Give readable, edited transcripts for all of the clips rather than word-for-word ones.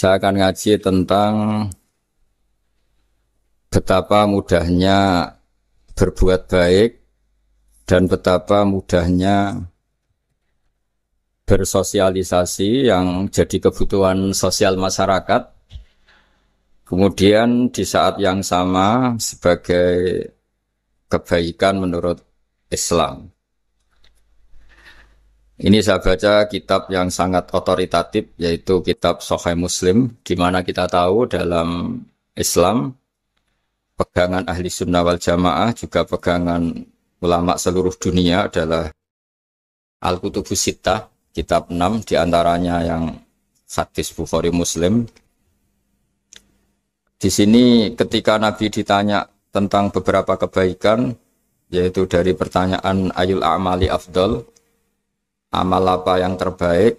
Saya akan ngaji tentang betapa mudahnya berbuat baik dan betapa mudahnya bersosialisasi yang jadi kebutuhan sosial masyarakat. Kemudian di saat yang sama sebagai kebaikan menurut Islam. Ini saya baca kitab yang sangat otoritatif, yaitu kitab Sahih Muslim, di mana kita tahu dalam Islam pegangan ahli sunnah wal jamaah juga pegangan ulama seluruh dunia adalah Al-Kutubus Sittah, kitab 6 diantaranya yang hadis Bukhari Muslim. Di sini ketika Nabi ditanya tentang beberapa kebaikan, yaitu dari pertanyaan ayul a'mali afdal, amal apa yang terbaik,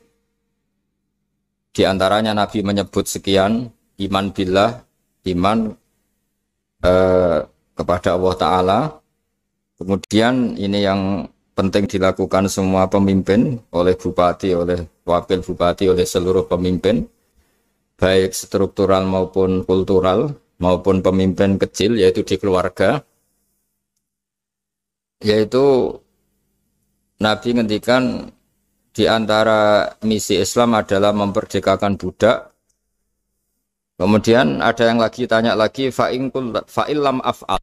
diantaranya Nabi menyebut sekian: iman billah, iman kepada Allah Ta'ala. Kemudian ini yang penting dilakukan semua pemimpin, oleh bupati, oleh wakil bupati, oleh seluruh pemimpin, baik struktural maupun kultural, maupun pemimpin kecil, yaitu di keluarga. Yaitu Nabi ngendikan di antara misi Islam adalah memperdekakan budak. Kemudian ada yang lagi tanya lagi, fa'illam af'al.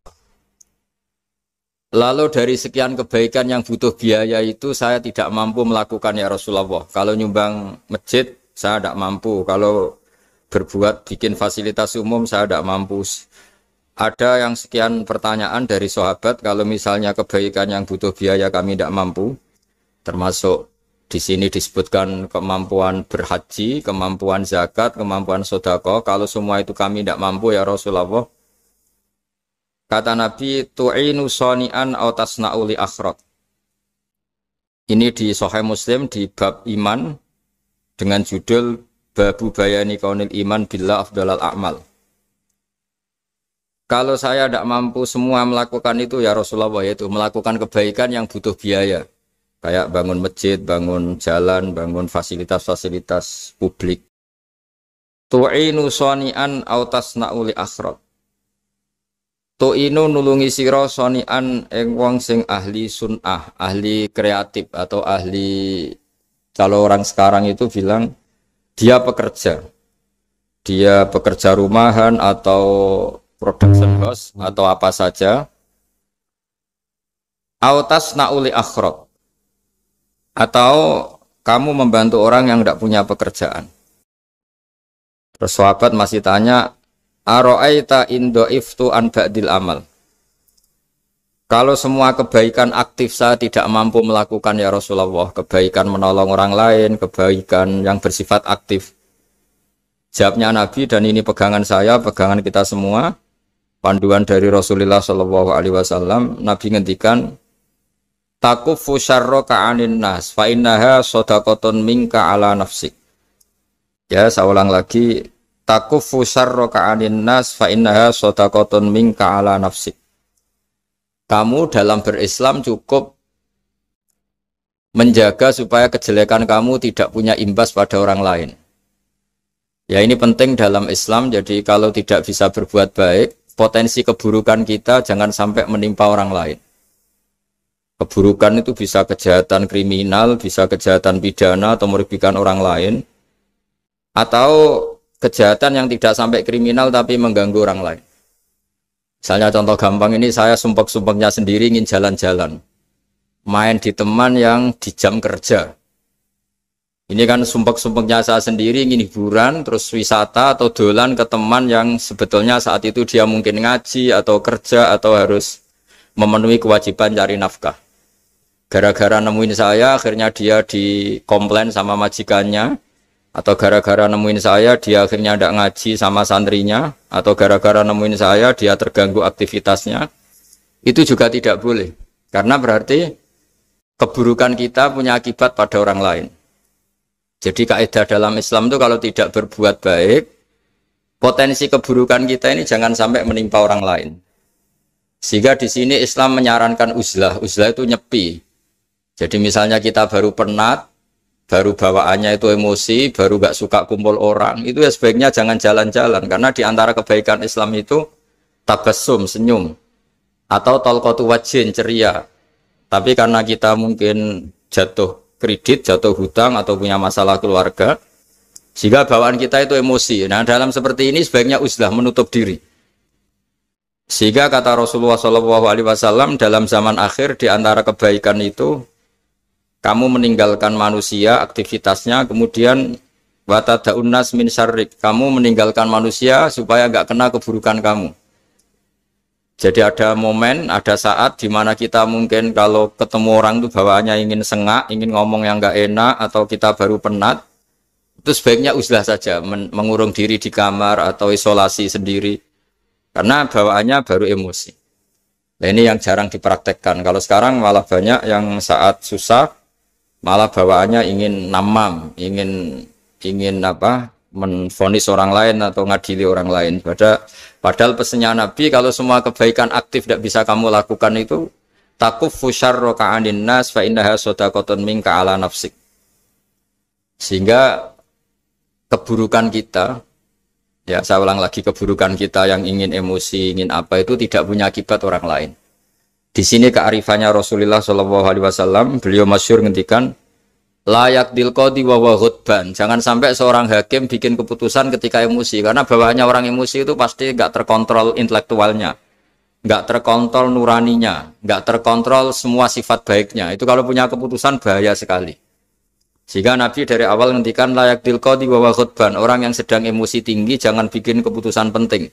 Lalu dari sekian kebaikan yang butuh biaya itu saya tidak mampu melakukan ya Rasulullah. Kalau nyumbang masjid saya tidak mampu. Kalau berbuat bikin fasilitas umum saya tidak mampu. Ada yang sekian pertanyaan dari sahabat, kalau misalnya kebaikan yang butuh biaya kami tidak mampu, termasuk di sini disebutkan kemampuan berhaji, kemampuan zakat, kemampuan sedekah. Kalau semua itu kami tidak mampu ya Rasulullah. Kata Nabi, tu'inu soni'an aw tasna'u li akhraq. Ini di Sahih Muslim di bab iman dengan judul Babu bayani kaunil iman billah afdalal a'mal. Kalau saya tidak mampu semua melakukan itu ya Rasulullah, yaitu melakukan kebaikan yang butuh biaya. Kayak bangun masjid, bangun jalan, bangun fasilitas-fasilitas publik. Tu'inu soni'an aw tasna'u li akhraq. Tu'inu nulungi sira soni'an ing wong sing ahli sun'ah, ahli kreatif atau ahli, kalau orang sekarang itu bilang dia pekerja. Dia pekerja rumahan atau production house atau apa saja. Aw tasna'u li akhraq. Atau kamu membantu orang yang tidak punya pekerjaan. Terus sahabat masih tanya, aro'aita indo'iftu an ba'dil amal. Kalau semua kebaikan aktif saya tidak mampu melakukan ya Rasulullah, kebaikan menolong orang lain, kebaikan yang bersifat aktif. Jawabnya Nabi, dan ini pegangan saya, pegangan kita semua, panduan dari Rasulullah SAW, Nabi ngendikan, takufu syarroka anin nas fa innaha shadaqatun minka ala nafsik. Ya, saya ulang lagi, takufu syarroka anin nas fa innaha shadaqatun minka ala nafsik. Kamu dalam berislam cukup menjaga supaya kejelekan kamu tidak punya imbas pada orang lain. Ya, ini penting dalam Islam. Jadi kalau tidak bisa berbuat baik, potensi keburukan kita jangan sampai menimpa orang lain. Keburukan itu bisa kejahatan kriminal, bisa kejahatan pidana atau merugikan orang lain, atau kejahatan yang tidak sampai kriminal tapi mengganggu orang lain. Misalnya contoh gampang ini, saya sumpek-sumpeknya sendiri ingin jalan-jalan, main di teman yang di jam kerja. Ini kan sumpek-sumpeknya saya sendiri ingin hiburan, terus wisata atau dolan ke teman yang sebetulnya saat itu dia mungkin ngaji atau kerja atau harus memenuhi kewajiban cari nafkah. Gara-gara nemuin saya, akhirnya dia dikomplain sama majikannya, atau gara-gara nemuin saya, dia akhirnya tidak ngaji sama santrinya, atau gara-gara nemuin saya, dia terganggu aktivitasnya. Itu juga tidak boleh, karena berarti keburukan kita punya akibat pada orang lain. Jadi kaidah dalam Islam itu kalau tidak berbuat baik, potensi keburukan kita ini jangan sampai menimpa orang lain. Sehingga di sini Islam menyarankan uzlah. Uzlah itu nyepi. Jadi misalnya kita baru penat, baru bawaannya itu emosi, baru gak suka kumpul orang, itu ya sebaiknya jangan jalan-jalan, karena di antara kebaikan Islam itu tabassum, senyum, atau talqatu wajhin, ceria. Tapi karena kita mungkin jatuh kredit, jatuh hutang, atau punya masalah keluarga, sehingga bawaan kita itu emosi. Nah, dalam seperti ini sebaiknya uzlah, menutup diri. Sehingga kata Rasulullah SAW dalam zaman akhir, di antara kebaikan itu kamu meninggalkan manusia, aktivitasnya, kemudian watada'un nas min syarrik, kamu meninggalkan manusia supaya nggak kena keburukan kamu. Jadi ada momen, ada saat di mana kita mungkin kalau ketemu orang itu bawaannya ingin sengak, ingin ngomong yang nggak enak, atau kita baru penat, itu sebaiknya uzlah saja, mengurung diri di kamar atau isolasi sendiri, karena bawaannya baru emosi. Nah, ini yang jarang dipraktekkan. Kalau sekarang malah banyak yang saat susah, malah bawaannya ingin namam, ingin apa, menvonis orang lain atau ngadili orang lain. Padahal pesannya Nabi, kalau semua kebaikan aktif tidak bisa kamu lakukan itu, takuffu syarra ka'anin nas fa innaha shadaqatun minka ala nafsik. Sehingga keburukan kita, ya saya ulang lagi, keburukan kita yang ingin emosi, ingin apa, itu tidak punya akibat orang lain. Di sini kearifannya Rasulullah SAW, beliau masyhur ngendikan, layak dilqadi wa ghadban. Jangan sampai seorang hakim bikin keputusan ketika emosi, karena bawaannya orang emosi itu pasti nggak terkontrol intelektualnya, nggak terkontrol nuraninya, nggak terkontrol semua sifat baiknya. Itu kalau punya keputusan bahaya sekali. Sehingga Nabi dari awal ngendikan layak dilqadi wa ghadban. Orang yang sedang emosi tinggi jangan bikin keputusan penting.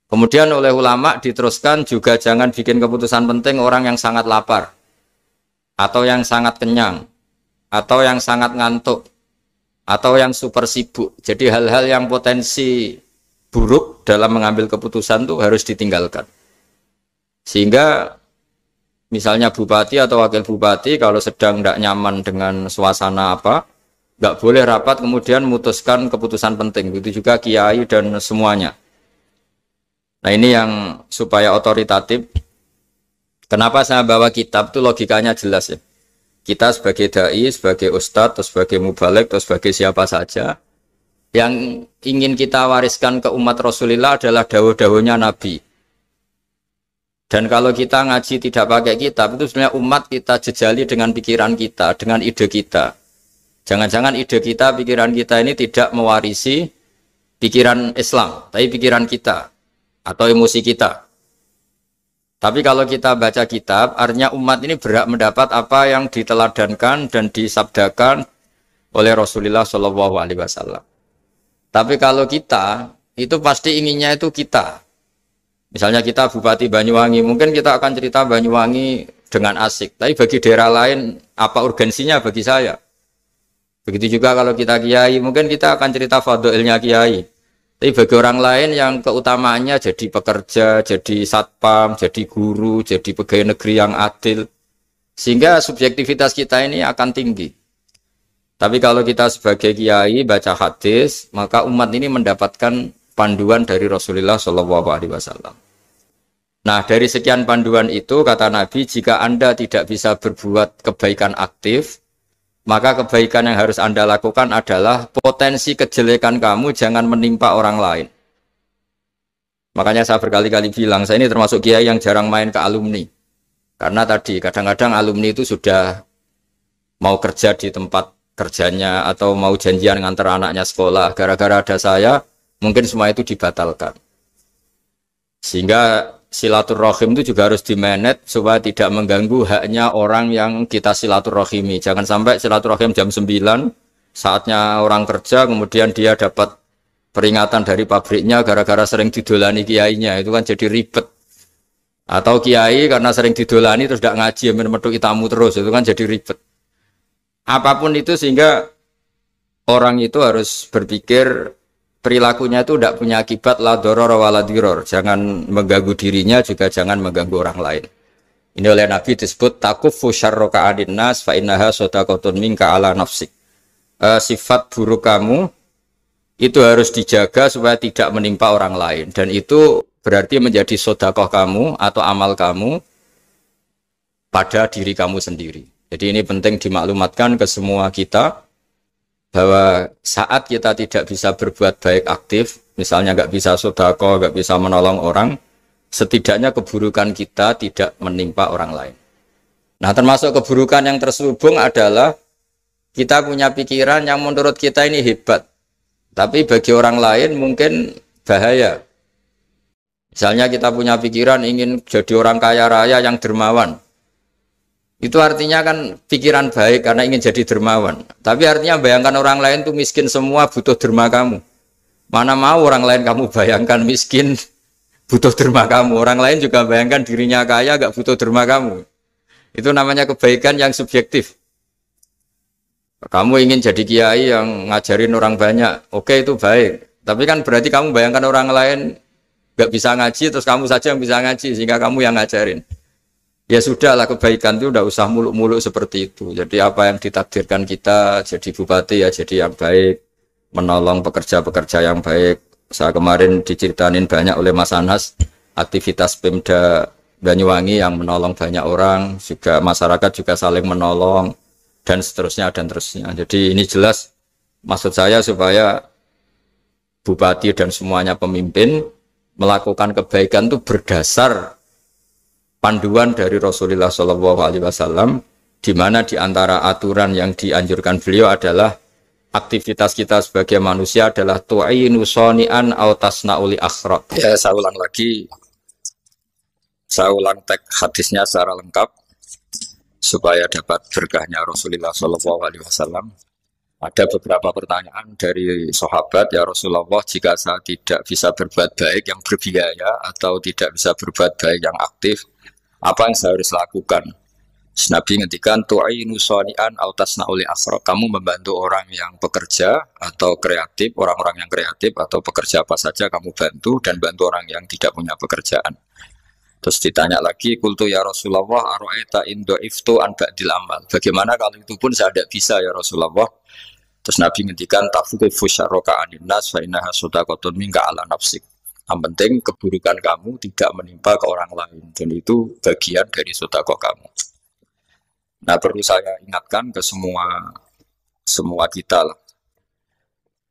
Kemudian oleh ulama diteruskan juga jangan bikin keputusan penting orang yang sangat lapar, atau yang sangat kenyang, atau yang sangat ngantuk, atau yang super sibuk. Jadi hal-hal yang potensi buruk dalam mengambil keputusan itu harus ditinggalkan. Sehingga misalnya bupati atau wakil bupati kalau sedang tidak nyaman dengan suasana apa, nggak boleh rapat kemudian memutuskan keputusan penting. Begitu juga kiai dan semuanya. Nah, ini yang supaya otoritatif. Kenapa saya bawa kitab itu logikanya jelas ya. Kita sebagai dai, sebagai ustadz, atau sebagai mubalek, atau sebagai siapa saja, yang ingin kita wariskan ke umat Rasulullah adalah dawuh-dawuhnya Nabi. Dan kalau kita ngaji tidak pakai kitab, itu sebenarnya umat kita jejali dengan pikiran kita, dengan ide kita. Jangan-jangan ide kita, pikiran kita ini tidak mewarisi pikiran Islam, tapi pikiran kita atau emosi kita. Tapi kalau kita baca kitab, artinya umat ini berhak mendapat apa yang diteladankan dan disabdakan oleh Rasulullah SAW. Tapi kalau kita, itu pasti inginnya itu kita. Misalnya kita Bupati Banyuwangi, mungkin kita akan cerita Banyuwangi dengan asik. Tapi bagi daerah lain, apa urgensinya bagi saya? Begitu juga kalau kita kiai, mungkin kita akan cerita fadhilnya kiai. Tapi bagi orang lain yang keutamaannya jadi pekerja, jadi satpam, jadi guru, jadi pegawai negeri yang adil. Sehingga subjektivitas kita ini akan tinggi. Tapi kalau kita sebagai kiai baca hadis, maka umat ini mendapatkan panduan dari Rasulullah SAW. Nah, dari sekian panduan itu, kata Nabi, jika Anda tidak bisa berbuat kebaikan aktif, maka kebaikan yang harus Anda lakukan adalah potensi kejelekan kamu jangan menimpa orang lain. Makanya saya berkali-kali bilang, saya ini termasuk kiai yang jarang main ke alumni. Karena tadi, kadang-kadang alumni itu sudah mau kerja di tempat kerjanya, atau mau janjian ngantar anaknya sekolah. Gara-gara ada saya, mungkin semua itu dibatalkan. Sehingga silaturahim itu juga harus dimanage supaya tidak mengganggu haknya orang yang kita silaturahimi. Jangan sampai silaturahim jam 9, saatnya orang kerja, kemudian dia dapat peringatan dari pabriknya gara-gara sering didolani kiainya. Itu kan jadi ribet. Atau kiai karena sering didolani terus tidak ngaji, metu tamu terus, itu kan jadi ribet. Apapun itu, sehingga orang itu harus berpikir perilakunya itu tidak punya akibat la doror wala diror. Jangan mengganggu dirinya, juga jangan mengganggu orang lain. Ini oleh Nabi disebut takuffu syarra ka'adin nas fa innaha shadaqatun minka ala nafsik. Sifat buruk kamu itu harus dijaga supaya tidak menimpa orang lain, dan itu berarti menjadi sedekah kamu atau amal kamu pada diri kamu sendiri. Jadi ini penting dimaklumatkan ke semua kita bahwa saat kita tidak bisa berbuat baik aktif, misalnya nggak bisa sedekah, nggak bisa menolong orang, setidaknya keburukan kita tidak menimpa orang lain. Nah, termasuk keburukan yang terselubung adalah kita punya pikiran yang menurut kita ini hebat, tapi bagi orang lain mungkin bahaya. Misalnya kita punya pikiran ingin jadi orang kaya raya yang dermawan. Itu artinya kan pikiran baik karena ingin jadi dermawan. Tapi artinya bayangkan orang lain tuh miskin semua butuh derma kamu. Mana mau orang lain kamu bayangkan miskin butuh derma kamu. Orang lain juga bayangkan dirinya kaya gak butuh derma kamu. Itu namanya kebaikan yang subjektif. Kamu ingin jadi kiai yang ngajarin orang banyak. Oke, itu baik. Tapi kan berarti kamu bayangkan orang lain gak bisa ngaji terus kamu saja yang bisa ngaji sehingga kamu yang ngajarin. Ya sudahlah, kebaikan itu udah usah muluk-muluk seperti itu. Jadi apa yang ditakdirkan kita jadi bupati ya jadi yang baik, menolong pekerja-pekerja yang baik. Saya kemarin diceritain banyak oleh Mas Anas aktivitas Pemda Banyuwangi yang menolong banyak orang, juga masyarakat juga saling menolong dan seterusnya dan terusnya. Jadi ini jelas maksud saya supaya bupati dan semuanya pemimpin melakukan kebaikan itu berdasar panduan dari Rasulullah SAW, di mana di antara aturan yang dianjurkan beliau adalah aktivitas kita sebagai manusia adalah tu'inu soni'an au tasna'uli akhraq. Ya, saya ulang lagi, saya ulang teks hadisnya secara lengkap supaya dapat berkahnya Rasulullah SAW. Ada beberapa pertanyaan dari sahabat, ya Rasulullah, jika saya tidak bisa berbuat baik yang berbiaya atau tidak bisa berbuat baik yang aktif, apa yang saya harus lakukan? Nabi ngendikan tu'inu shani'an aw tasna'uli asra. Kamu membantu orang yang pekerja atau kreatif, orang-orang yang kreatif atau pekerja apa saja kamu bantu, dan bantu orang yang tidak punya pekerjaan. Terus ditanya lagi, qultu ya Rasulullah ara'aita in dha'iftu an ba'dil amal. Bagaimana kalau itu pun saya tidak bisa ya Rasulullah? Terus Nabi ngendikan tafuqifu syarraka anin nas fa innaha shadaqatun minka ala nafsik. Yang penting keburukan kamu tidak menimpa ke orang lain, dan itu bagian dari sedekah kamu. Nah, perlu saya ingatkan ke semua kita lah.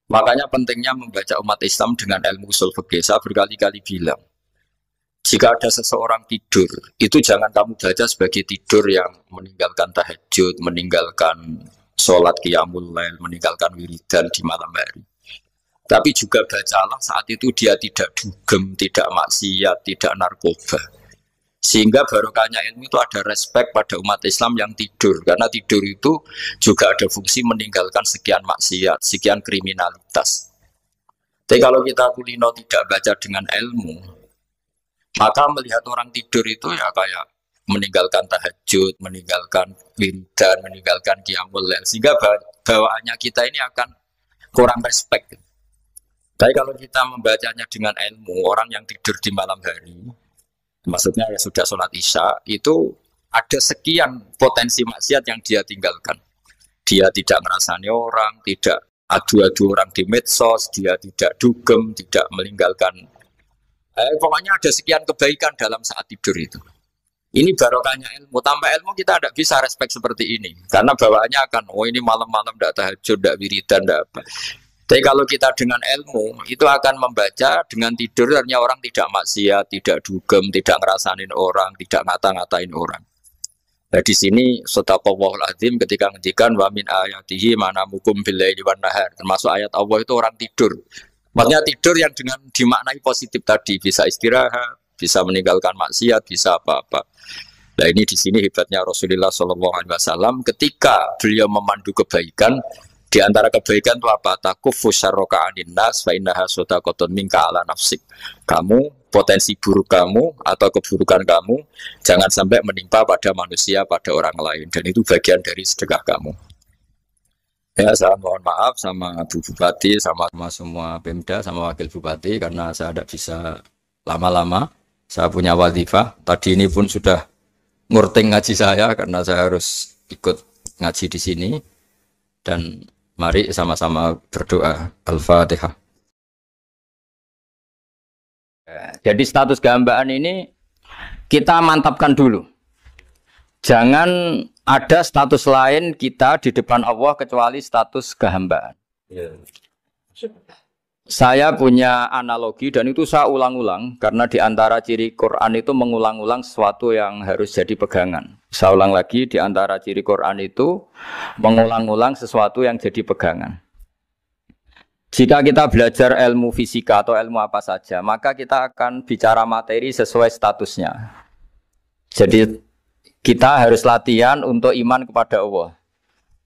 Makanya pentingnya membaca umat Islam dengan ilmu usul fikih. Saya berkali-kali bilang, jika ada seseorang tidur, itu jangan kamu baca sebagai tidur yang meninggalkan tahajud, meninggalkan sholat qiyamul lail, meninggalkan wiridan di malam hari. Tapi juga bacalah saat itu dia tidak dugem, tidak maksiat, tidak narkoba. Sehingga barokahnya ilmu itu ada respek pada umat Islam yang tidur. Karena tidur itu juga ada fungsi meninggalkan sekian maksiat, sekian kriminalitas. Tapi kalau kita kulino tidak baca dengan ilmu, maka melihat orang tidur itu ya kayak meninggalkan tahajud, meninggalkan wiridan, meninggalkan qiyamul lail. Sehingga bawaannya kita ini akan kurang respek. Tapi kalau kita membacanya dengan ilmu, orang yang tidur di malam hari, maksudnya ya sudah sholat isya, itu ada sekian potensi maksiat yang dia tinggalkan. Dia tidak ngerasani orang, tidak adu-adu orang di medsos, dia tidak dugem, tidak meninggalkan. Pokoknya ada sekian kebaikan dalam saat tidur itu. Ini barokahnya ilmu. Tanpa ilmu kita tidak bisa respek seperti ini. Karena bawaannya akan, oh ini malam-malam tidak tahajud, tidak wiridan, tidak apa. Tapi kalau kita dengan ilmu, itu akan membaca dengan tidur, artinya orang tidak maksiat, tidak dugem, tidak ngerasain orang, tidak ngata-ngatain orang. Nah di sini Sadaqallahul Azim ketika ngendikan wa min ayatihi manamukum billaili wan nahar. Termasuk ayat Allah itu orang tidur. Maksudnya tidur yang dengan dimaknai positif tadi, bisa istirahat, bisa meninggalkan maksiat, bisa apa-apa. Nah ini di sini hebatnya Rasulullah SAW ketika beliau memandu kebaikan. Di antara kebaikan itu apa? Takufu syarroka anin nas fa innaha shadaqatun minka ala nafsik. Kamu, potensi buruk kamu atau keburukan kamu jangan sampai menimpa pada manusia, pada orang lain, dan itu bagian dari sedekah kamu. Ya, saya mohon maaf sama Bu Bupati, sama semua Pemda, sama Wakil Bupati karena saya tidak bisa lama-lama. Saya punya wadifah. Tadi ini pun sudah ngurting ngaji saya karena saya harus ikut ngaji di sini. Dan mari sama-sama berdoa. Al-Fatihah. Jadi status gambaan ini kita mantapkan dulu. Jangan ada status lain kita di depan Allah kecuali status kehambaan. Saya punya analogi dan itu saya ulang-ulang karena di antara ciri Quran itu mengulang-ulang sesuatu yang harus jadi pegangan. Saya ulang lagi, di antara ciri Quran itu mengulang-ulang sesuatu yang jadi pegangan. Jika kita belajar ilmu fisika atau ilmu apa saja, maka kita akan bicara materi sesuai statusnya. Jadi kita harus latihan untuk iman kepada Allah.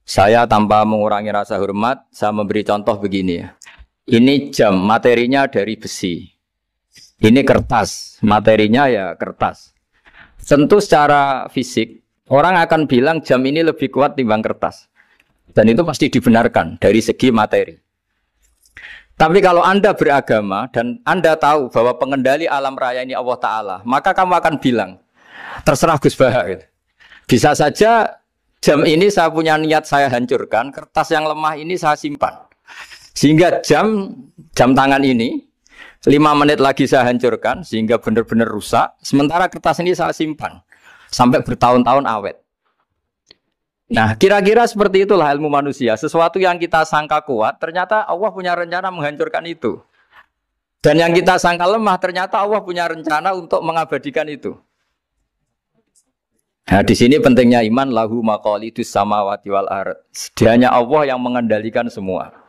Saya tanpa mengurangi rasa hormat, saya memberi contoh begini ya. Ini jam, materinya dari besi. Ini kertas, materinya ya kertas. Tentu secara fisik, orang akan bilang jam ini lebih kuat timbang kertas. Dan itu pasti dibenarkan dari segi materi. Tapi kalau Anda beragama dan Anda tahu bahwa pengendali alam raya ini Allah Ta'ala, maka kamu akan bilang, terserah Gus Baha. Gitu. Bisa saja jam ini saya punya niat saya hancurkan, kertas yang lemah ini saya simpan. Sehingga jam tangan ini 5 menit lagi saya hancurkan sehingga benar-benar rusak. Sementara kertas ini saya simpan sampai bertahun-tahun awet. Nah, kira-kira seperti itulah ilmu manusia. Sesuatu yang kita sangka kuat, ternyata Allah punya rencana menghancurkan itu. Dan yang kita sangka lemah, ternyata Allah punya rencana untuk mengabadikan itu. Nah, di sini pentingnya iman, lahu maqalidus samawati wal ardh. Hanya Allah yang mengendalikan semua.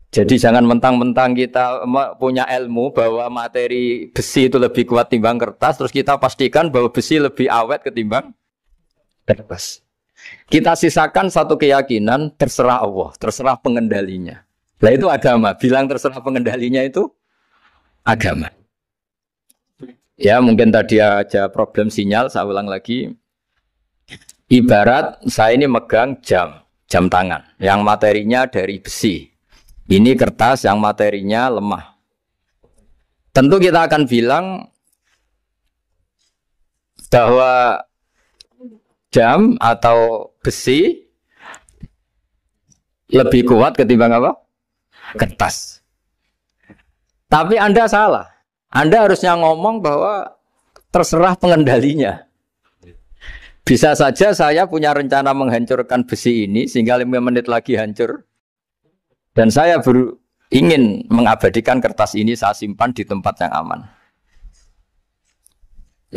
Jadi jangan mentang-mentang kita punya ilmu bahwa materi besi itu lebih kuat timbang kertas, terus kita pastikan bahwa besi lebih awet ketimbang kertas. Kita sisakan satu keyakinan, terserah Allah, terserah pengendalinya. Nah itu agama, bilang terserah pengendalinya itu agama. Ya mungkin tadi aja problem sinyal, saya ulang lagi. Ibarat saya ini megang jam tangan, yang materinya dari besi. Ini kertas yang materinya lemah. Tentu kita akan bilang bahwa jam atau besi lebih kuat ketimbang apa? Kertas. Tapi Anda salah. Anda harusnya ngomong bahwa terserah pengendalinya. Bisa saja saya punya rencana menghancurkan besi ini sehingga 5 menit lagi hancur. Dan saya ingin mengabadikan kertas ini saya simpan di tempat yang aman.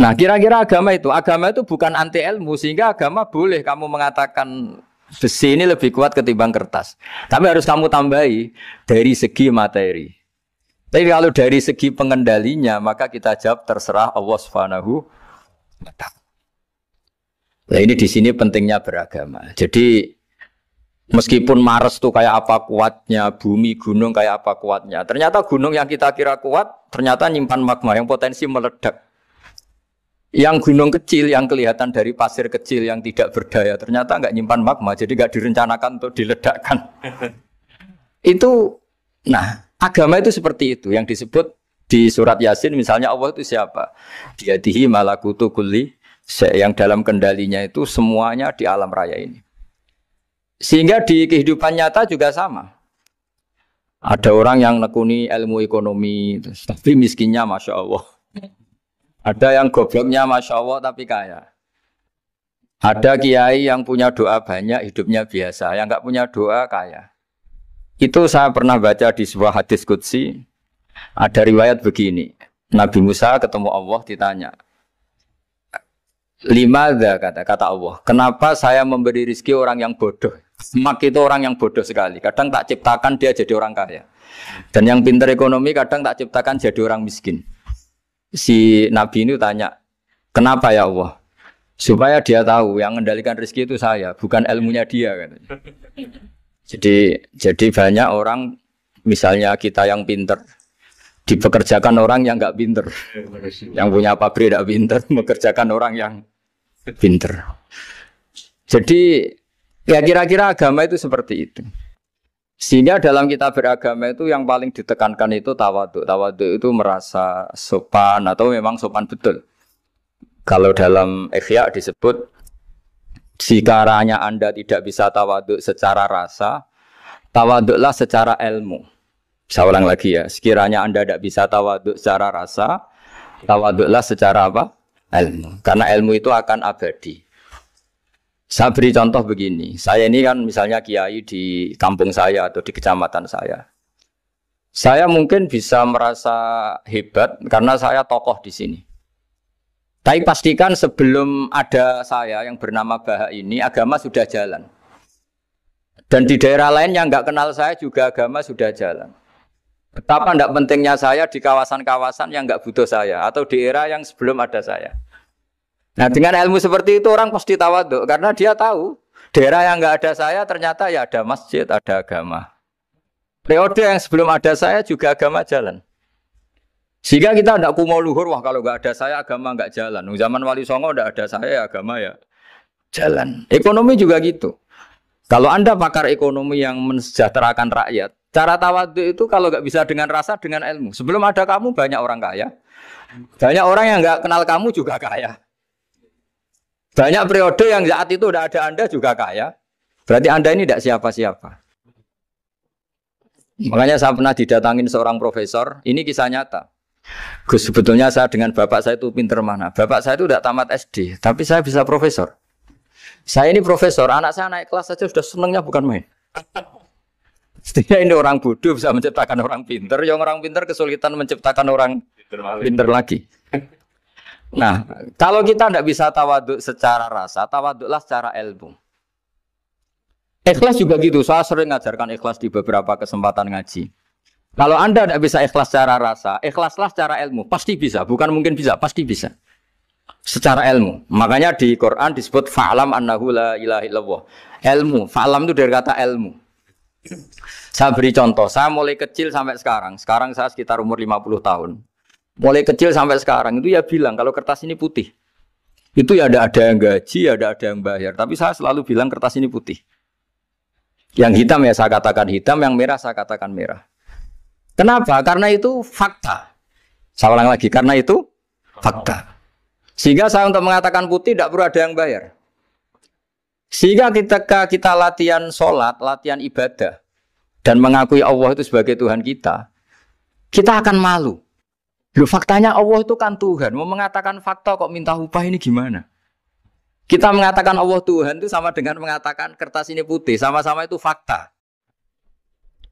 Nah kira-kira agama itu bukan anti ilmu. Sehingga agama boleh kamu mengatakan besi ini lebih kuat ketimbang kertas. Tapi harus kamu tambahi dari segi materi. Tapi kalau dari segi pengendalinya maka kita jawab terserah Allah Subhanahu wa ta'ala. Nah ini di sini pentingnya beragama. Jadi meskipun Mars tuh kayak apa kuatnya, bumi, gunung kayak apa kuatnya. Ternyata gunung yang kita kira kuat, ternyata nyimpan magma yang potensi meledak. Yang gunung kecil, yang kelihatan dari pasir kecil yang tidak berdaya, ternyata nggak nyimpan magma, jadi nggak direncanakan untuk diledakkan. Itu, nah agama itu seperti itu, yang disebut di surat Yasin misalnya Allah itu siapa? Biyadihi malakutu kulli, yang dalam kendalinya itu semuanya di alam raya ini. Sehingga di kehidupan nyata juga sama. Ada orang yang nekuni ilmu ekonomi, tapi miskinnya Masya Allah. Ada yang gobloknya Masya Allah tapi kaya. Ada kiai yang punya doa banyak, hidupnya biasa. Yang nggak punya doa kaya. Itu saya pernah baca di sebuah hadis qudsi. Ada riwayat begini. Nabi Musa ketemu Allah ditanya. Limadha kata Allah. Kenapa saya memberi rezeki orang yang bodoh? Mak itu orang yang bodoh sekali. Kadang tak ciptakan dia jadi orang kaya. Dan yang pintar ekonomi kadang tak ciptakan jadi orang miskin. Si Nabi ini tanya, kenapa ya Allah? Supaya dia tahu yang mengendalikan rezeki itu saya, bukan ilmunya dia. Jadi banyak orang, misalnya kita yang pintar, dipekerjakan orang yang nggak pintar. Yang punya pabrik tidak pintar, mengerjakan orang yang pintar. Jadi ya kira-kira agama itu seperti itu. Sehingga dalam kita beragama itu yang paling ditekankan itu tawadhu. Tawadhu itu merasa sopan atau memang sopan betul. Kalau dalam Ihya disebut sekiranya Anda tidak bisa tawadhu secara rasa, tawadhulah secara ilmu. Saya ulang lagi ya, sekiranya Anda tidak bisa tawadhu secara rasa, tawadhulah secara apa? Ilmu. Karena ilmu itu akan abadi. Saya beri contoh begini, saya ini kan misalnya kiai di kampung saya atau di kecamatan saya. Saya mungkin bisa merasa hebat karena saya tokoh di sini. Tapi pastikan sebelum ada saya yang bernama Baha ini, agama sudah jalan. Dan di daerah lain yang nggak kenal saya juga agama sudah jalan. Betapa tidak pentingnya saya di kawasan-kawasan yang nggak butuh saya atau di era yang sebelum ada saya. Nah dengan ilmu seperti itu orang pasti tawaduk karena dia tahu daerah yang nggak ada saya ternyata ya ada masjid, ada agama. Periode yang sebelum ada saya juga agama jalan. Sehingga kita tidak kumo luhur, wah kalau nggak ada saya agama nggak jalan. Zaman Wali Songo tidak ada saya agama ya jalan. Ekonomi juga gitu. Kalau Anda pakar ekonomi yang mensejahterakan rakyat, cara tawaduk itu kalau nggak bisa dengan rasa, dengan ilmu. Sebelum ada kamu banyak orang kaya. Banyak orang yang nggak kenal kamu juga kaya. Banyak periode yang saat itu udah ada Anda juga kaya. Berarti Anda ini tidak siapa-siapa. Makanya saya pernah didatangin seorang profesor. Ini kisah nyata. Gus, sebetulnya saya dengan bapak saya itu pinter mana. Bapak saya itu tidak tamat SD. Tapi saya bisa profesor. Saya ini profesor. Anak saya naik kelas saja sudah senangnya bukan main. Setidaknya ini orang bodoh bisa menciptakan orang pinter. Yang orang pinter kesulitan menciptakan orang pinter lagi. Nah, kalau kita tidak bisa tawaduk secara rasa, tawaduklah secara ilmu. Ikhlas juga gitu, saya sering ngajarkan ikhlas di beberapa kesempatan ngaji. Kalau Anda tidak bisa ikhlas secara rasa, ikhlaslah secara ilmu. Pasti bisa, bukan mungkin bisa, pasti bisa. Secara ilmu. Makanya di Quran disebut fa'lam annahu la ilaha illallah. Ilmu, fa'lam itu dari kata ilmu. Saya beri contoh, saya mulai kecil sampai sekarang. Sekarang saya sekitar umur 50 tahun. Mulai kecil sampai sekarang itu ya bilang kalau kertas ini putih. Itu ya ada yang gaji, ada yang bayar. Tapi saya selalu bilang kertas ini putih. Yang hitam ya saya katakan hitam, yang merah saya katakan merah. Kenapa? Karena itu fakta. Saya ulang lagi, karena itu fakta. Sehingga saya untuk mengatakan putih tidak perlu ada yang bayar. Sehingga ketika kita latihan sholat, latihan ibadah, dan mengakui Allah itu sebagai Tuhan kita akan malu. Loh, faktanya Allah itu kan Tuhan. Mau mengatakan fakta kok minta upah ini gimana? Kita mengatakan Allah Tuhan itu sama dengan mengatakan kertas ini putih. Sama-sama itu fakta.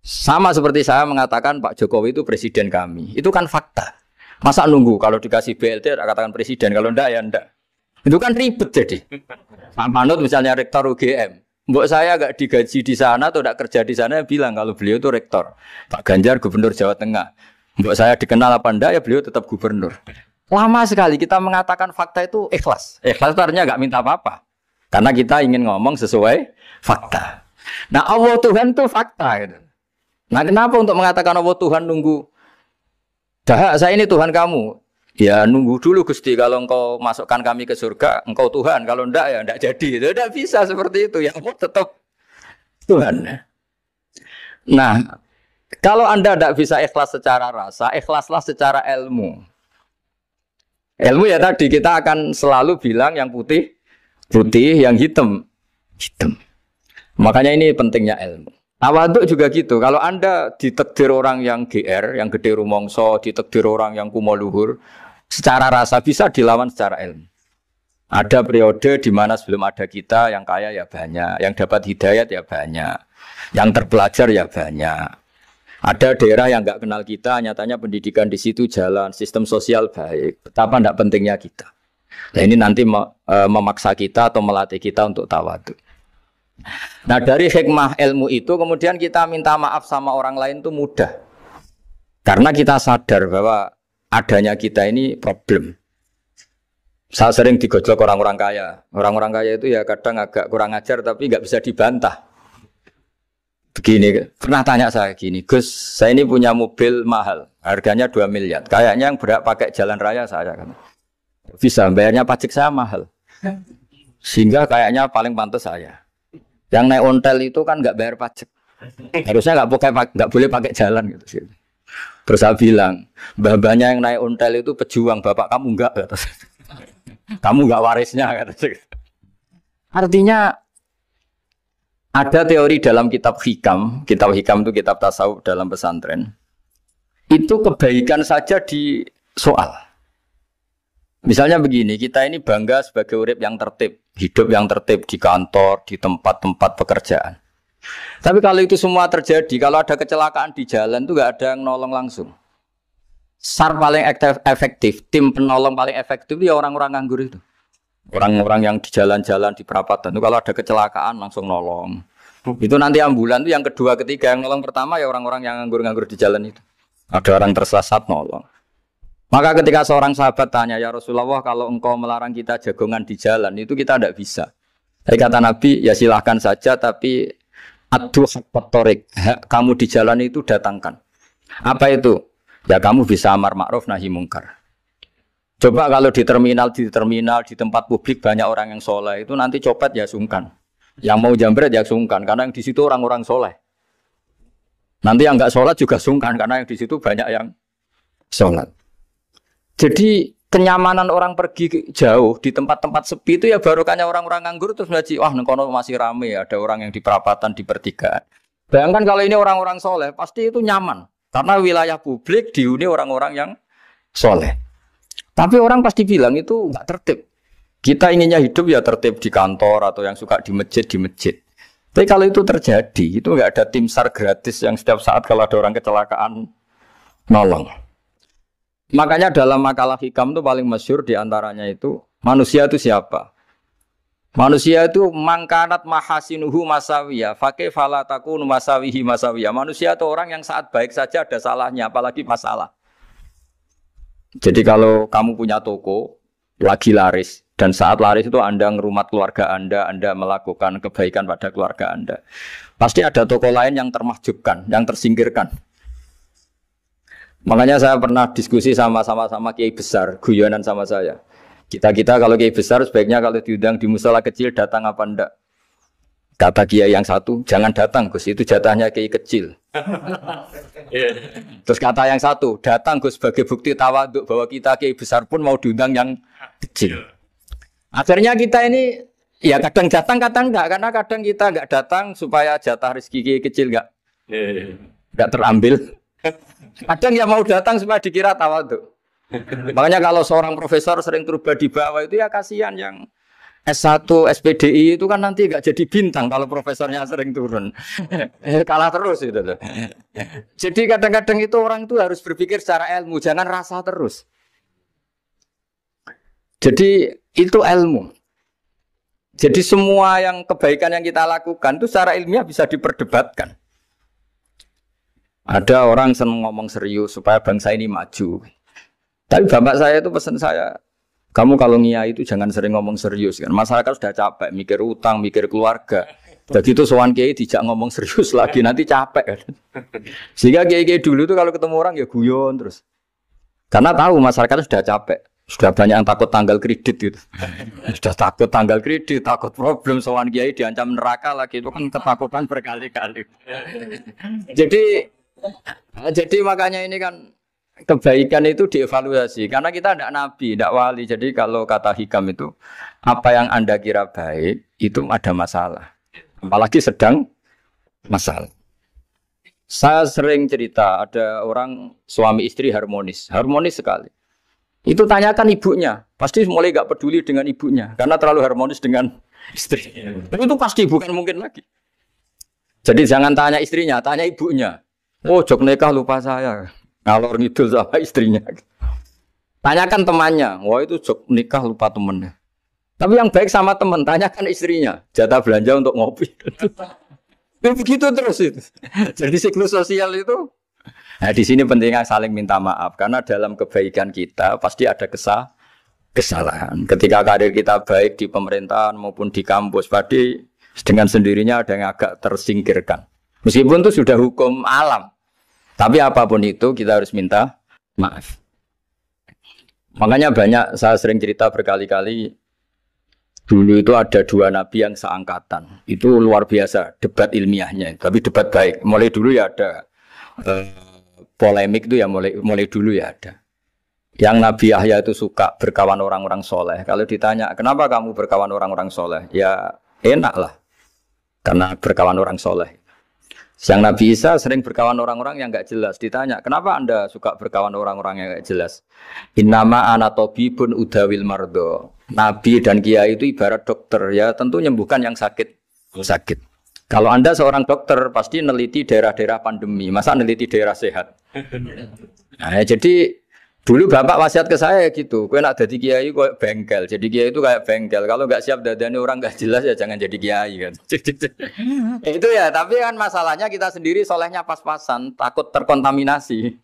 Sama seperti saya mengatakan Pak Jokowi itu presiden kami. Itu kan fakta. Masa nunggu kalau dikasih BLT katakan presiden. Kalau enggak ya enggak. Itu kan ribet jadi. Pak Manut misalnya rektor UGM. Mbok saya enggak digaji di sana atau enggak kerja di sana bilang kalau beliau itu rektor. Pak Ganjar gubernur Jawa Tengah. Mbok saya dikenal apa enggak ya beliau tetap gubernur. Lama sekali kita mengatakan fakta itu ikhlas. Ikhlas itu artinya enggak minta apa-apa. Karena kita ingin ngomong sesuai fakta. Nah Allah Tuhan itu fakta. Gitu. Nah kenapa untuk mengatakan Allah Tuhan nunggu? Dah saya ini Tuhan kamu. Ya nunggu dulu Gusti. Kalau engkau masukkan kami ke surga, engkau Tuhan. Kalau enggak ya enggak jadi. Tidak bisa seperti itu. Ya Allah tetap Tuhan. Nah kalau Anda tidak bisa ikhlas secara rasa, ikhlaslah secara ilmu. Ilmu ya tadi kita akan selalu bilang yang putih, putih, yang hitam, hitam. Makanya ini pentingnya ilmu. Tawaduk juga gitu. Kalau Anda ditakdir orang yang GR, yang gede rumongso, ditakdir orang yang kumo luhur, secara rasa bisa dilawan secara ilmu. Ada periode di mana sebelum ada kita yang kaya ya banyak, yang dapat hidayat ya banyak, yang terpelajar ya banyak. Ada daerah yang nggak kenal kita, nyatanya pendidikan di situ jalan, sistem sosial baik. Betapa tidak pentingnya kita. Nah ini nanti memaksa kita atau melatih kita untuk tawaduk. Nah dari hikmah ilmu itu kemudian kita minta maaf sama orang lain itu mudah. Karena kita sadar bahwa adanya kita ini problem. Saya sering digojlok orang-orang kaya. Orang-orang kaya itu ya kadang agak kurang ajar tapi nggak bisa dibantah. Begini, pernah tanya saya gini, Gus, saya ini punya mobil mahal, harganya 2 miliar. Kayaknya yang berhak pakai jalan raya saya kan. Bisa, bayarnya pajak saya mahal. Sehingga kayaknya paling pantas saya. Yang naik ontel itu kan nggak bayar pajak. Harusnya nggak boleh pakai jalan gitu. Terus saya bilang, mbah-mbahnya yang naik ontel itu pejuang, bapak kamu enggak. Kamu enggak warisnya. Artinya ada teori dalam kitab hikam itu kitab tasawuf dalam pesantren. Itu kebaikan saja di soal. Misalnya begini, kita ini bangga sebagai urip yang tertib, hidup yang tertib di kantor, di tempat-tempat pekerjaan. Tapi kalau itu semua terjadi, kalau ada kecelakaan di jalan itu nggak ada yang nolong langsung. SAR paling efektif, tim penolong paling efektif itu ya orang-orang nganggur itu. Orang-orang yang di jalan-jalan di perapatan itu kalau ada kecelakaan langsung nolong. Itu nanti ambulan itu yang kedua, ketiga, yang nolong pertama ya orang-orang yang nganggur-nganggur di jalan itu. Ada orang tersesat nolong. Maka ketika seorang sahabat tanya, ya Rasulullah, kalau engkau melarang kita jagongan di jalan itu kita tidak bisa. Tapi kata Nabi, ya silahkan saja, tapi adu haqqat thoriq, kamu di jalan itu datangkan. Apa itu? Ya kamu bisa amar ma'ruf nahi mungkar. Coba kalau di terminal, di tempat publik banyak orang yang soleh, itu nanti copet ya sungkan. Yang mau jambret ya sungkan, karena yang di situ orang-orang soleh. Nanti yang enggak sholat juga sungkan, karena yang di situ banyak yang sholat. Jadi kenyamanan orang pergi jauh di tempat-tempat sepi itu ya barokahnya orang-orang nganggur terus ngaji, wah nengkono masih rame, ada orang yang di perapatan, di pertigaan. Bayangkan kalau ini orang-orang soleh, pasti itu nyaman. Karena wilayah publik dihuni orang-orang yang soleh. Tapi orang pasti bilang itu nggak tertib. Kita inginnya hidup ya tertib di kantor atau yang suka di masjid, di masjid. Tapi kalau itu terjadi, itu nggak ada tim SAR gratis yang setiap saat kalau ada orang kecelakaan nolong. Makanya dalam makalah hikam itu paling masyhur diantaranya itu, manusia itu siapa? Manusia itu mangkanat mahasinuhu masawiyah, fakih falataku masawihi masawiyah. Manusia itu orang yang saat baik saja ada salahnya, apalagi masalah. Jadi kalau kamu punya toko, lagi laris, dan saat laris itu Anda ngerumat keluarga Anda melakukan kebaikan pada keluarga Anda. Pasti ada toko lain yang termahjubkan, yang tersingkirkan. Makanya saya pernah diskusi sama kiai besar, guyonan sama saya. Kita kalau kiai besar sebaiknya kalau diundang di musala kecil datang apa enggak? Kata kiai yang satu, jangan datang Gus, itu jatahnya kiai kecil. Terus kata yang satu, datang Gus sebagai bukti tawaduk bahwa kita kiai besar pun mau diundang yang kecil. Akhirnya kita ini ya kadang datang kadang enggak, karena kadang kita enggak datang supaya jatah rezeki kiai kecil enggak terambil. Kadang ya mau datang supaya dikira tawaduk. Makanya kalau seorang profesor sering turba di bawah itu ya kasihan yang S1, SPDI itu kan nanti enggak jadi bintang kalau profesornya sering turun. Kalah terus itu. Jadi kadang-kadang itu orang itu harus berpikir secara ilmu, jangan rasa terus. Jadi itu ilmu. Jadi semua yang kebaikan yang kita lakukan itu secara ilmiah bisa diperdebatkan. Ada orang senang ngomong serius supaya bangsa ini maju. Tapi bapak saya itu pesan saya, kamu kalau ngiyai itu jangan sering ngomong serius kan. Masyarakat sudah capek mikir utang, mikir keluarga. Jadi itu sowan kiai dijak ngomong serius lagi nanti capek kan. Sehingga kiai-kiai dulu itu kalau ketemu orang ya guyon terus. Karena tahu masyarakat sudah capek. Sudah banyak yang takut tanggal kredit gitu. Sudah takut tanggal kredit, takut problem sowan kiai diancam neraka lagi itu kan ketakutan berkali-kali. Jadi makanya ini kan kebaikan itu dievaluasi karena kita tidak nabi, tidak wali. Jadi kalau kata hikam itu apa yang Anda kira baik itu ada masalah. Apalagi sedang masalah. Saya sering cerita ada orang suami istri harmonis sekali. Itu tanyakan ibunya, pasti mulai gak peduli dengan ibunya karena terlalu harmonis dengan istri. Tapi itu pasti bukan mungkin lagi. Jadi jangan tanya istrinya, tanya ibunya. Oh, jok nikah lupa saya. Ngalor ngidul sama istrinya. Tanyakan temannya. Wah itu jok nikah lupa temennya. Tapi yang baik sama teman, tanyakan istrinya. Jatah belanja untuk ngopi. Begitu terus itu. Jadi siklus sosial itu. Nah di sini pentingnya saling minta maaf. Karena dalam kebaikan kita pasti ada kesalahan. Ketika karir kita baik di pemerintahan maupun di kampus, pasti dengan sendirinya ada yang agak tersingkirkan. Meskipun itu sudah hukum alam. Tapi apapun itu kita harus minta maaf. Makanya banyak, saya sering cerita berkali-kali, dulu itu ada dua nabi yang seangkatan. Itu luar biasa debat ilmiahnya, tapi debat baik. Mulai dulu ya ada polemik itu ya mulai dulu ya ada. Yang Nabi Yahya itu suka berkawan orang-orang soleh. Kalau ditanya, kenapa kamu berkawan orang-orang soleh? Ya enak lah, karena berkawan orang soleh. Yang Nabi Isa sering berkawan orang-orang yang nggak jelas. Ditanya, kenapa Anda suka berkawan orang-orang yang nggak jelas? Innama ana tabibun udawil mardo. Nabi dan kiai itu ibarat dokter, ya tentu menyembuhkan yang sakit. Kalau Anda seorang dokter pasti neliti daerah-daerah pandemi, masa neliti daerah sehat? Nah, jadi dulu bapak wasiat ke saya gitu, kowe nak jadi kiai kayak bengkel. Jadi kiai itu kayak bengkel. Kalau nggak siap dadani orang nggak jelas ya jangan jadi kiai kan. Itu ya, tapi kan masalahnya kita sendiri solehnya pas-pasan, takut terkontaminasi.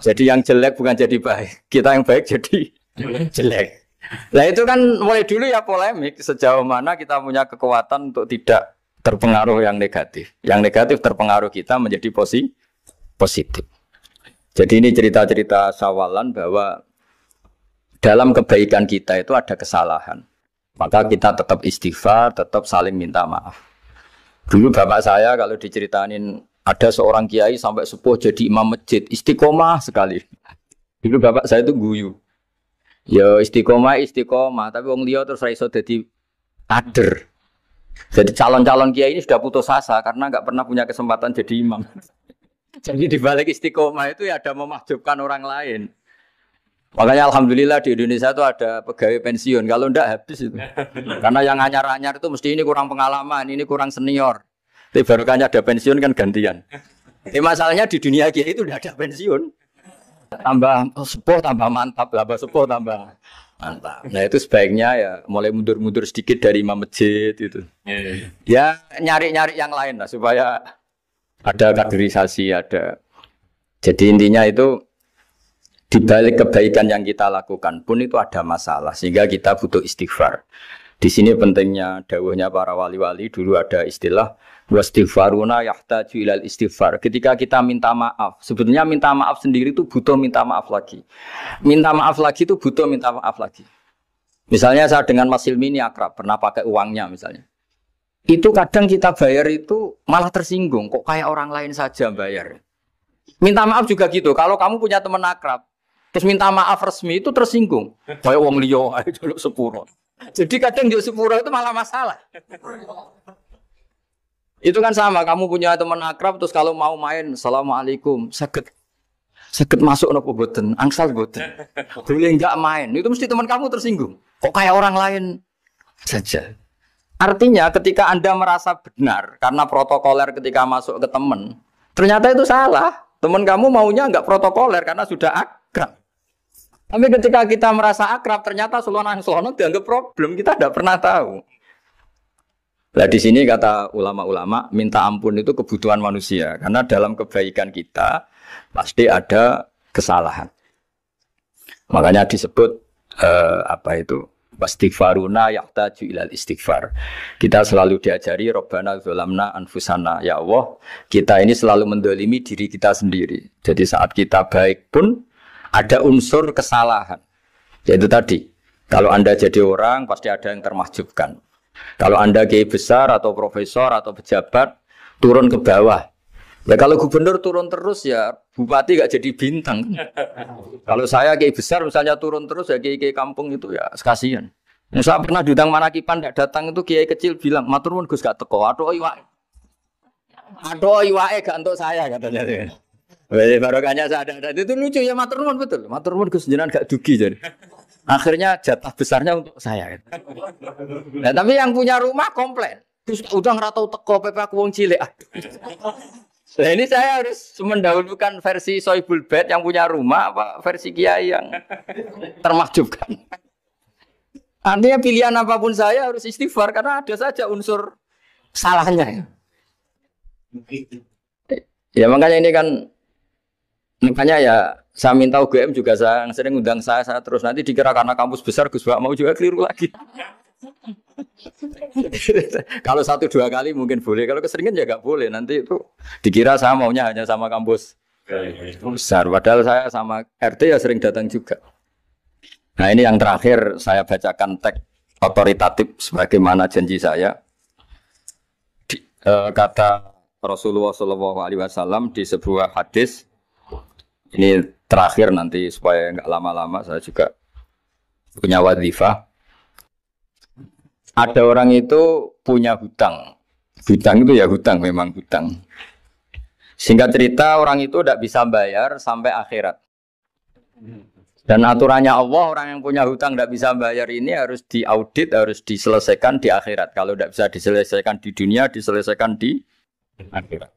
Jadi yang jelek bukan jadi baik, kita yang baik jadi jelek. Nah itu kan mulai dulu ya polemik sejauh mana kita punya kekuatan untuk tidak terpengaruh yang negatif. Yang negatif terpengaruh kita menjadi positif. Jadi ini cerita-cerita sawalan bahwa dalam kebaikan kita itu ada kesalahan. Maka kita tetap istighfar, tetap saling minta maaf. Dulu bapak saya kalau diceritain ada seorang kiai sampai sepuh jadi imam masjid, istiqomah sekali. Dulu bapak saya itu guyu. Ya istiqomah, tapi wong liya terus ra iso dadi kader. Jadi calon-calon kiai ini sudah putus asa karena nggak pernah punya kesempatan jadi imam. Jadi di balik istiqomah itu ya ada memahjubkan orang lain. Makanya alhamdulillah di Indonesia itu ada pegawai pensiun. Kalau enggak habis itu. Karena yang anyar-anyar itu mesti ini kurang pengalaman, ini kurang senior. Tapi baru kan ada pensiun kan gantian. Tapi masalahnya di dunia kiai itu udah ada pensiun. Tambah sepuh tambah mantap, tambah sepuh tambah mantap. Nah itu sebaiknya ya mulai mundur-mundur sedikit dari imam masjid itu. Ya nyari-nyari yang lain lah supaya ada kaderisasi, ada. Jadi intinya itu di balik kebaikan yang kita lakukan pun itu ada masalah sehingga kita butuh istighfar. Di sini pentingnya dawuhnya para wali-wali dulu ada istilah wastighfaruna yahtaju ilal istighfar. Ketika kita minta maaf, sebetulnya minta maaf sendiri itu butuh minta maaf lagi. Minta maaf lagi itu butuh minta maaf lagi. Misalnya saya dengan Mas Hilmi ini akrab, pernah pakai uangnya misalnya. Itu kadang kita bayar itu malah tersinggung, kok kayak orang lain saja bayar. Minta maaf juga gitu, kalau kamu punya teman akrab, terus minta maaf resmi itu tersinggung. Kayak wong liya ae jaluk sepuro. Jadi kadang jaluk sepuro itu malah masalah. Itu kan sama, kamu punya teman akrab terus kalau mau main, assalamualaikum, sakit masuk nopo boten, angsal boten. Boleh enggak main, itu mesti teman kamu tersinggung. Kok kayak orang lain saja. Artinya ketika Anda merasa benar karena protokoler ketika masuk ke teman, ternyata itu salah. Teman kamu maunya enggak protokoler karena sudah akrab. Tapi ketika kita merasa akrab, ternyata selonang-selonang dianggap problem, kita tidak pernah tahu. Nah di sini kata ulama-ulama, minta ampun itu kebutuhan manusia. Karena dalam kebaikan kita, pasti ada kesalahan. Makanya disebut, wastighfaruna yahtaju ilal istighfar. Kita selalu diajari Rabbana dzalamna anfusana. Ya Allah, kita ini selalu mendolimi diri kita sendiri. Jadi saat kita baik pun ada unsur kesalahan. Yaitu tadi, kalau Anda jadi orang pasti ada yang termahjubkan. Kalau Anda kiai besar atau profesor atau pejabat turun ke bawah. Ya kalau gubernur turun terus ya bupati gak jadi bintang. Kalau saya kiai besar misalnya turun terus ya kiai kampung itu ya kasihan. Saya pernah diundang Manakipan tidak datang itu kiai kecil bilang matur nuwun Gus gak teko. Aduh iwake gak untuk saya katanya. Barokahnya saya ada. Itu lucu ya matur nuwun betul. Matur nuwun Gus jenengan gak dugi jadi. Akhirnya jatah besarnya untuk saya. Nah, tapi yang punya rumah komplain. Gus udah ngeratau teko PP aku wong cilik. Nah ini saya harus mendahulukan versi Soibul Bait yang punya rumah apa versi Kiai yang termahjubkan. Artinya pilihan apapun saya harus istighfar karena ada saja unsur salahnya. Ya makanya ini kan makanya ya saya minta UGM juga saya sering undang saya terus nanti dikira karena kampus besar Gus Bak mau juga keliru lagi. Kalau 1-2 kali mungkin boleh, kalau keseringan ya nggak boleh. Nanti itu dikira saya maunya hanya sama kampus besar, padahal saya sama RT ya sering datang juga. Nah ini yang terakhir saya bacakan teks otoritatif sebagaimana janji saya. Kata Rasulullah SAW di sebuah hadis. Ini terakhir nanti supaya nggak lama-lama saya juga punya wadhifah. Ada orang itu punya hutang. Hutang itu ya hutang, memang hutang. Singkat cerita orang itu tidak bisa bayar sampai akhirat. Dan aturannya Allah, orang yang punya hutang tidak bisa bayar ini harus diaudit, harus diselesaikan di akhirat. Kalau tidak bisa diselesaikan di dunia, diselesaikan di akhirat.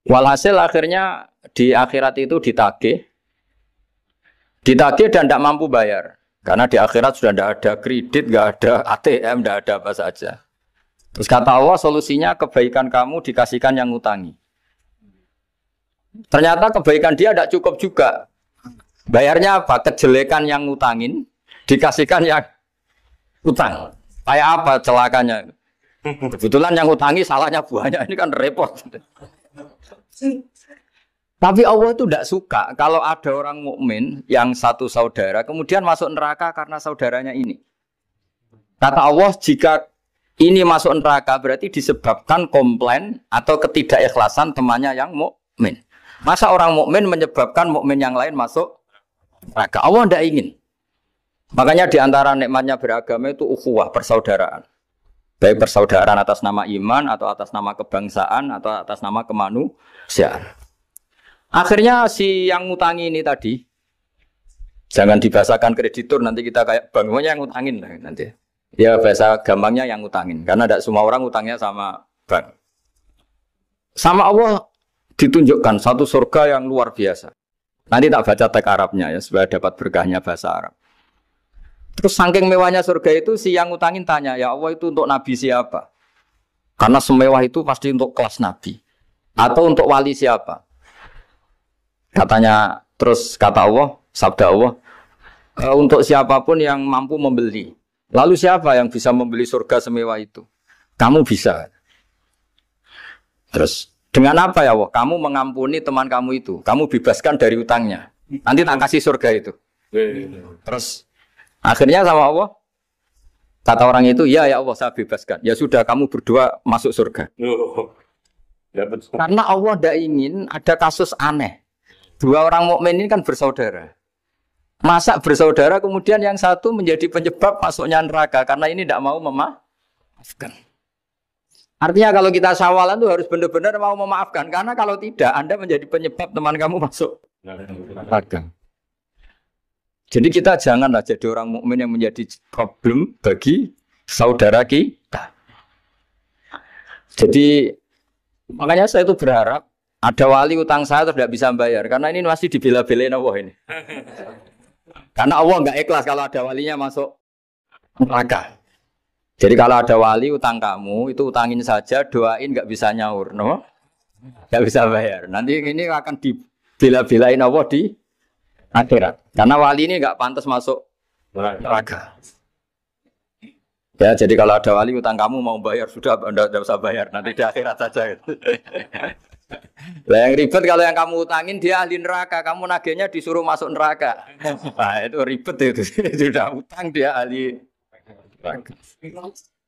Walhasil akhirnya di akhirat itu ditagih dan tidak mampu bayar. Karena di akhirat sudah tidak ada kredit, tidak ada ATM, tidak ada apa saja. Terus kata Allah, solusinya kebaikan kamu dikasihkan yang ngutangi. Ternyata kebaikan dia tidak cukup juga. Bayarnya apa? Kejelekan yang ngutangin dikasihkan yang utang. Kayak apa celakanya? Kebetulan yang ngutangi salahnya banyak, ini kan repot. Tapi Allah itu tidak suka kalau ada orang mukmin yang satu saudara kemudian masuk neraka karena saudaranya ini. Kata Allah, jika ini masuk neraka berarti disebabkan komplain atau ketidakikhlasan temannya yang mukmin. Masa orang mukmin menyebabkan mukmin yang lain masuk neraka? Allah tidak ingin. Makanya diantara nikmatnya beragama itu ukhuwah, persaudaraan. Baik persaudaraan atas nama iman atau atas nama kebangsaan atau atas nama kemanusiaan. Akhirnya si yang ngutangi ini tadi, jangan dibahasakan kreditur, nanti kita kayak bank, yang ngutangin nanti. Ya bahasa gampangnya yang ngutangin, karena tidak semua orang ngutangnya sama bank. Sama Allah ditunjukkan satu surga yang luar biasa. Nanti tak baca teks Arabnya ya, supaya dapat berkahnya bahasa Arab. Terus saking mewahnya surga itu, si yang ngutangin tanya, ya Allah itu untuk nabi siapa? Karena semewah itu pasti untuk kelas nabi. Atau untuk wali siapa? Katanya, terus kata Allah, sabda Allah, untuk siapapun yang mampu membeli. Lalu siapa yang bisa membeli surga semewah itu? Kamu bisa. Terus, dengan apa ya Allah? Kamu mengampuni teman kamu itu. Kamu bebaskan dari utangnya. Nanti tak kasih surga itu. Terus, akhirnya sama Allah, kata orang itu, ya Allah saya bebaskan. Ya sudah, kamu berdua masuk surga. Karena Allah tidak ingin ada kasus aneh. Dua orang mukmin ini kan bersaudara. Masa bersaudara kemudian yang satu menjadi penyebab masuknya neraka karena ini tidak mau memaafkan. Artinya kalau kita sawalan itu harus benar-benar mau memaafkan, karena kalau tidak Anda menjadi penyebab teman kamu masuk neraka. Jadi kita janganlah jadi orang mukmin yang menjadi problem bagi saudara kita. Jadi makanya saya itu berharap ada wali utang saya terus tidak bisa bayar, karena ini masih dibela-belain Allah ini. Karena Allah nggak ikhlas kalau ada walinya masuk neraka. Jadi kalau ada wali utang kamu, itu utangin saja, doain nggak bisa nyaur, no? Nggak bisa bayar. Nanti ini akan dibela-belain Allah di akhirat. Karena wali ini nggak pantas masuk neraka. Ya, jadi kalau ada wali utang kamu mau bayar, sudah tidak usah bayar, nanti di akhirat saja. Lah yang ribet kalau yang kamu utangin dia ahli neraka, kamu nagihnya disuruh masuk neraka. Nah, itu ribet itu. Sudah utang dia ahli neraka.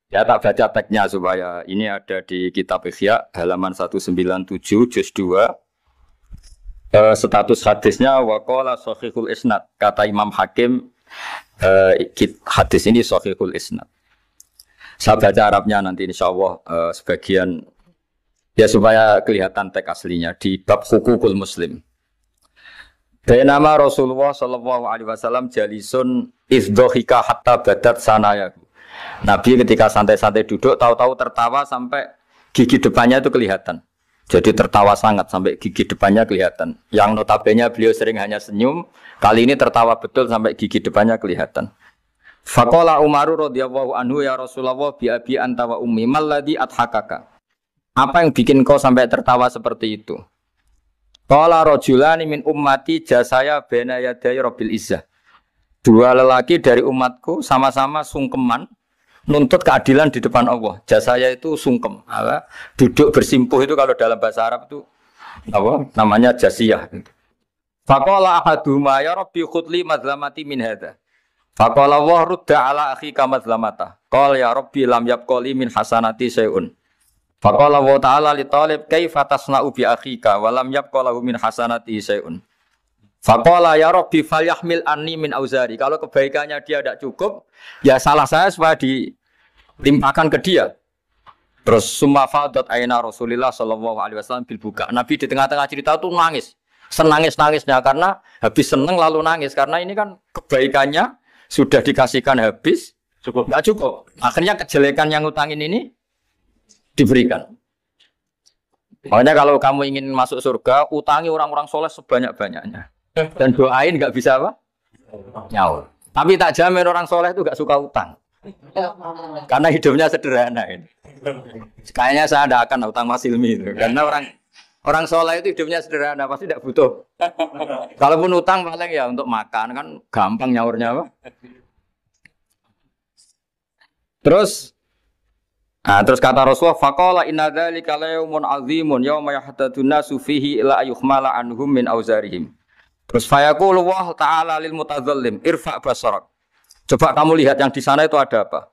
Ya tak baca teksnya supaya ini ada di kitab Ihya halaman 197 juz 2. Status hadisnya waqala shahihul isnad. Kata Imam Hakim hadis ini shahihul isnad. Saya baca Arabnya nanti insyaallah sebagian ya supaya kelihatan teks aslinya di bab hukukul muslim. Nama Rasulullah sallallahu alaihi wasallam jalisun izdhika hatta badat sanayahu. Nabi ketika santai-santai duduk tahu-tahu tertawa sampai gigi depannya itu kelihatan. Jadi tertawa sangat sampai gigi depannya kelihatan. Yang notabene beliau sering hanya senyum, kali ini tertawa betul sampai gigi depannya kelihatan. Faqala Umaru radhiyallahu anhu ya Rasulullah bi abi anta wa ummi mal ladzi adhakaka. Apa yang bikin kau sampai tertawa seperti itu? Qala rajulani min ummati jasaya baina yaday rabbil izzah. Dua lelaki dari umatku sama-sama sungkeman nuntut keadilan di depan Allah. Jasaya itu sungkem, apa? Duduk bersimpuh itu kalau dalam bahasa Arab itu apa? Namanya jasiyah. Faqala ahaduhuma ya rabbi khudli madlamati min hadza. Faqala wa rudda ala akhika madlamata. Qala ya rabbi lam yabqali min hasanati syai'un. Faqala wa ta'ala li talib kaifa tasna'u bi akhika wa lam yabqa lahu min hasanati syai'un. Faqala ya rabbi falyahmil anni min auzari. Kalau kebaikannya dia tidak cukup, ya salah saya supaya dilimpahkan ke dia. Terus summa fadat aina Rasulillah sallallahu alaihi wasallam bil buka. Nabi di tengah-tengah cerita tuh nangis. Senangis-nangisnya karena habis seneng lalu nangis karena ini kan kebaikannya sudah dikasihkan habis cukup enggak cukup. Akhirnya kejelekan yang utangin ini diberikan. Makanya kalau kamu ingin masuk surga, utangi orang-orang soleh sebanyak-banyaknya. Dan doain nggak bisa apa? Nyaur. Tapi tak jamin orang soleh itu nggak suka utang. Karena hidupnya sederhana ini. Kayaknya saya tidak akan utang Mas Ilmi itu. Karena orang soleh itu hidupnya sederhana, pasti tidak butuh. Kalaupun utang paling ya untuk makan kan gampang nyaurnya apa? Terus kata Rasulullah, faqala inna dzalika yaumun azimun yauma yahtadun nasu fihi ila ayuhmala anhum min auzarihim. Terus fayaqulu wa ta'ala lil mutadzallim irfa basarak. Coba kamu lihat yang di sana itu ada apa?